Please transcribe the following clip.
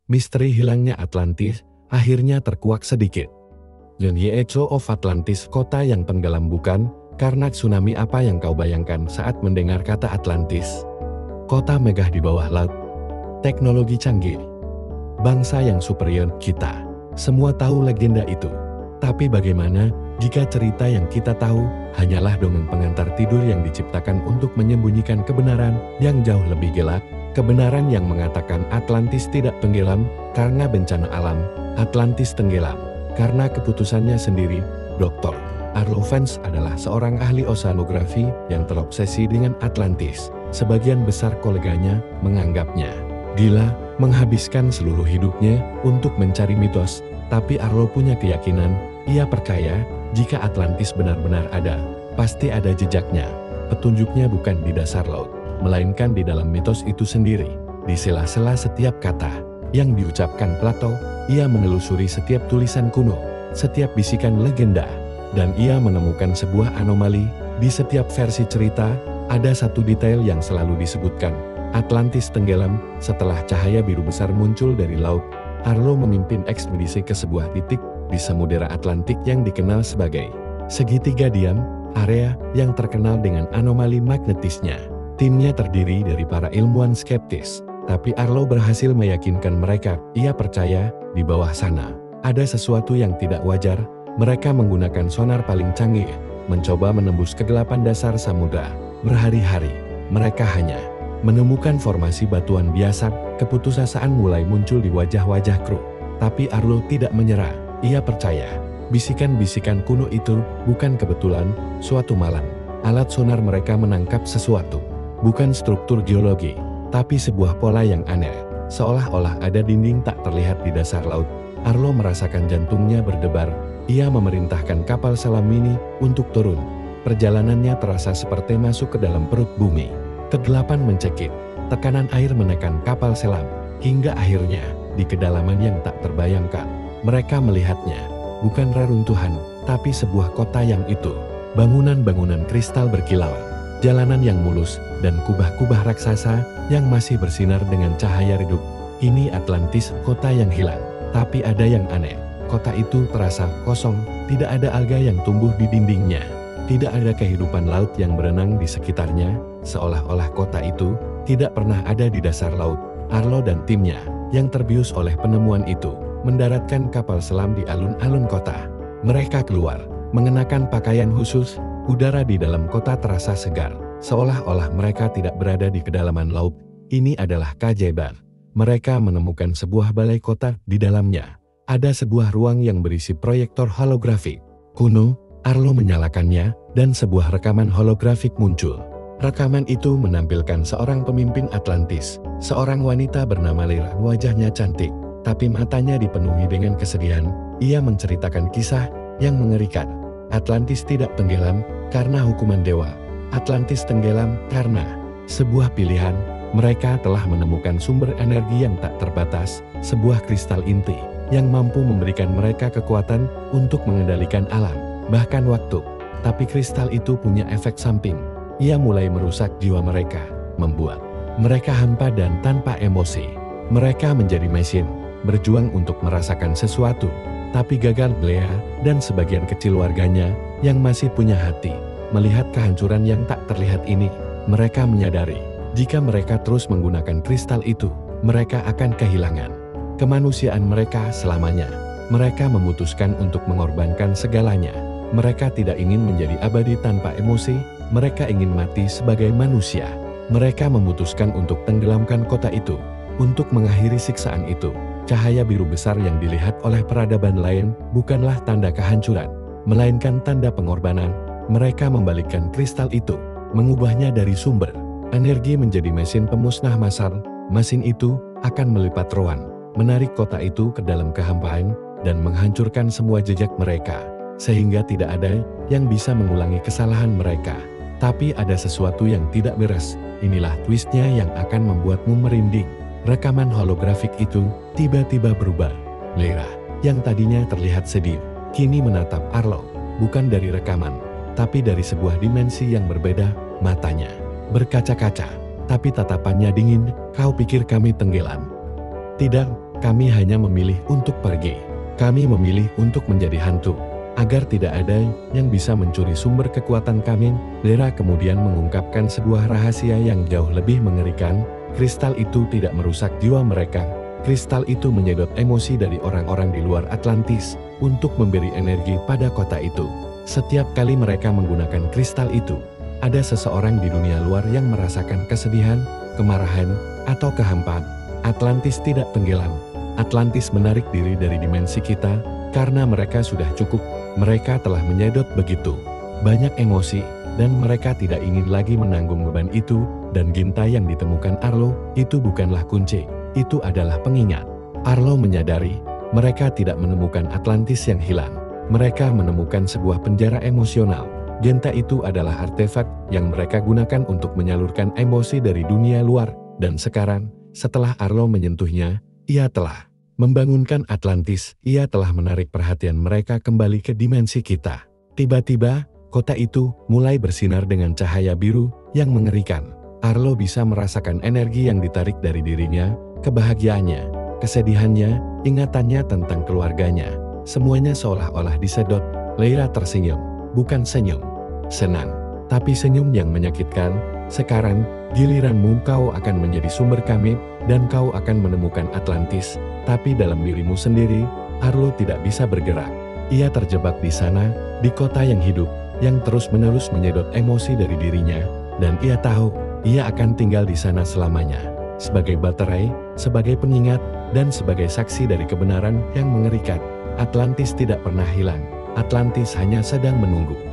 Misteri hilangnya Atlantis akhirnya terkuak sedikit. The Echo of Atlantis, kota yang tenggelam bukan karena tsunami apa yang kau bayangkan saat mendengar kata Atlantis. Kota megah di bawah laut. Teknologi canggih. Bangsa yang superior kita. Semua tahu legenda itu. Tapi bagaimana jika cerita yang kita tahu hanyalah dongeng pengantar tidur yang diciptakan untuk menyembunyikan kebenaran yang jauh lebih gelap? Kebenaran yang mengatakan Atlantis tidak tenggelam karena bencana alam. Atlantis tenggelam karena keputusannya sendiri. Dr. Arlo Vance adalah seorang ahli oseanografi yang terobsesi dengan Atlantis. Sebagian besar koleganya menganggapnya gila, menghabiskan seluruh hidupnya untuk mencari mitos. Tapi Arlo punya keyakinan, ia percaya jika Atlantis benar-benar ada, pasti ada jejaknya. Petunjuknya bukan di dasar laut, melainkan di dalam mitos itu sendiri. Di sela-sela setiap kata yang diucapkan Plato, ia menelusuri setiap tulisan kuno, setiap bisikan legenda, dan ia menemukan sebuah anomali. Di setiap versi cerita, ada satu detail yang selalu disebutkan. Atlantis tenggelam setelah cahaya biru besar muncul dari laut. Arlo memimpin ekspedisi ke sebuah titik di Samudera Atlantik yang dikenal sebagai segitiga diam, area yang terkenal dengan anomali magnetisnya. Timnya terdiri dari para ilmuwan skeptis, tapi Arlo berhasil meyakinkan mereka. Ia percaya di bawah sana ada sesuatu yang tidak wajar. Mereka menggunakan sonar paling canggih, mencoba menembus kegelapan dasar samudra. Berhari-hari, mereka hanya menemukan formasi batuan biasa. Keputusasaan mulai muncul di wajah-wajah kru. Tapi Arlo tidak menyerah. Ia percaya bisikan-bisikan kuno itu bukan kebetulan. Suatu malam, alat sonar mereka menangkap sesuatu. Bukan struktur geologi, tapi sebuah pola yang aneh. Seolah-olah ada dinding tak terlihat di dasar laut. Arlo merasakan jantungnya berdebar. Ia memerintahkan kapal selam mini untuk turun. Perjalanannya terasa seperti masuk ke dalam perut bumi. Kegelapan mencekik. Tekanan air menekan kapal selam. Hingga akhirnya, di kedalaman yang tak terbayangkan, mereka melihatnya. Bukan reruntuhan, tapi sebuah kota yang itu. Bangunan-bangunan kristal berkilauan. Jalanan yang mulus, dan kubah-kubah raksasa yang masih bersinar dengan cahaya redup. Ini Atlantis, kota yang hilang. Tapi ada yang aneh. Kota itu terasa kosong, tidak ada alga yang tumbuh di dindingnya. Tidak ada kehidupan laut yang berenang di sekitarnya, seolah-olah kota itu tidak pernah ada di dasar laut. Arlo dan timnya, yang terbius oleh penemuan itu, mendaratkan kapal selam di alun-alun kota. Mereka keluar, mengenakan pakaian khusus. Udara di dalam kota terasa segar, seolah-olah mereka tidak berada di kedalaman laut. Ini adalah keajaiban. Mereka menemukan sebuah balai kota di dalamnya. Ada sebuah ruang yang berisi proyektor holografik kuno. Arlo menyalakannya, dan sebuah rekaman holografik muncul. Rekaman itu menampilkan seorang pemimpin Atlantis, seorang wanita bernama Lyra. Wajahnya cantik, tapi matanya dipenuhi dengan kesedihan. Ia menceritakan kisah yang mengerikan. Atlantis tidak tenggelam karena hukuman dewa. Atlantis tenggelam karena sebuah pilihan. Mereka telah menemukan sumber energi yang tak terbatas, sebuah kristal inti yang mampu memberikan mereka kekuatan untuk mengendalikan alam, bahkan waktu. Tapi kristal itu punya efek samping. Ia mulai merusak jiwa mereka, membuat mereka hampa dan tanpa emosi. Mereka menjadi mesin, berjuang untuk merasakan sesuatu, tapi gagal. Blea dan sebagian kecil warganya yang masih punya hati, melihat kehancuran yang tak terlihat ini, mereka menyadari jika mereka terus menggunakan kristal itu, mereka akan kehilangan kemanusiaan mereka selamanya. Mereka memutuskan untuk mengorbankan segalanya. Mereka tidak ingin menjadi abadi tanpa emosi, mereka ingin mati sebagai manusia. Mereka memutuskan untuk tenggelamkan kota itu, untuk mengakhiri siksaan itu. Cahaya biru besar yang dilihat oleh peradaban lain bukanlah tanda kehancuran, melainkan tanda pengorbanan. Mereka membalikkan kristal itu, mengubahnya dari sumber energi menjadi mesin pemusnah massal. Mesin itu akan melipat ruang, menarik kota itu ke dalam kehampaan, dan menghancurkan semua jejak mereka. Sehingga tidak ada yang bisa mengulangi kesalahan mereka. Tapi ada sesuatu yang tidak beres. Inilah twistnya yang akan membuatmu merinding. Rekaman holografik itu tiba-tiba berubah. Lyra, yang tadinya terlihat sedih, kini menatap Arlo. Bukan dari rekaman, tapi dari sebuah dimensi yang berbeda. Matanya berkaca-kaca, tapi tatapannya dingin. Kau pikir kami tenggelam? Tidak, Kami hanya memilih untuk pergi. Kami memilih untuk menjadi hantu. Agar tidak ada yang bisa mencuri sumber kekuatan kami, Dera kemudian mengungkapkan sebuah rahasia yang jauh lebih mengerikan. Kristal itu tidak merusak jiwa mereka. Kristal itu menyedot emosi dari orang-orang di luar Atlantis untuk memberi energi pada kota itu. Setiap kali mereka menggunakan kristal itu, ada seseorang di dunia luar yang merasakan kesedihan, kemarahan, atau kehampaan. Atlantis tidak tenggelam. Atlantis menarik diri dari dimensi kita karena mereka sudah cukup. Mereka telah menyedot begitu banyak emosi dan mereka tidak ingin lagi menanggung beban itu. Dan gintai yang ditemukan Arlo itu bukanlah kunci, itu adalah pengingat. Arlo menyadari mereka tidak menemukan Atlantis yang hilang. Mereka menemukan sebuah penjara emosional. Gintai itu adalah artefak yang mereka gunakan untuk menyalurkan emosi dari dunia luar. Dan sekarang, setelah Arlo menyentuhnya, ia telah membangunkan Atlantis. Ia telah menarik perhatian mereka kembali ke dimensi kita. Tiba-tiba, kota itu mulai bersinar dengan cahaya biru yang mengerikan. Arlo bisa merasakan energi yang ditarik dari dirinya, kebahagiaannya, kesedihannya, ingatannya tentang keluarganya. Semuanya seolah-olah disedot. Leira tersenyum, bukan senyum senang, tapi senyum yang menyakitkan. Sekarang, giliranmu, kau akan menjadi sumber kami, dan kau akan menemukan Atlantis. Tapi dalam dirimu sendiri, Arlo tidak bisa bergerak. Ia terjebak di sana, di kota yang hidup, yang terus-menerus menyedot emosi dari dirinya, dan ia tahu, ia akan tinggal di sana selamanya. Sebagai baterai, sebagai pengingat, dan sebagai saksi dari kebenaran yang mengerikan. Atlantis tidak pernah hilang. Atlantis hanya sedang menunggu.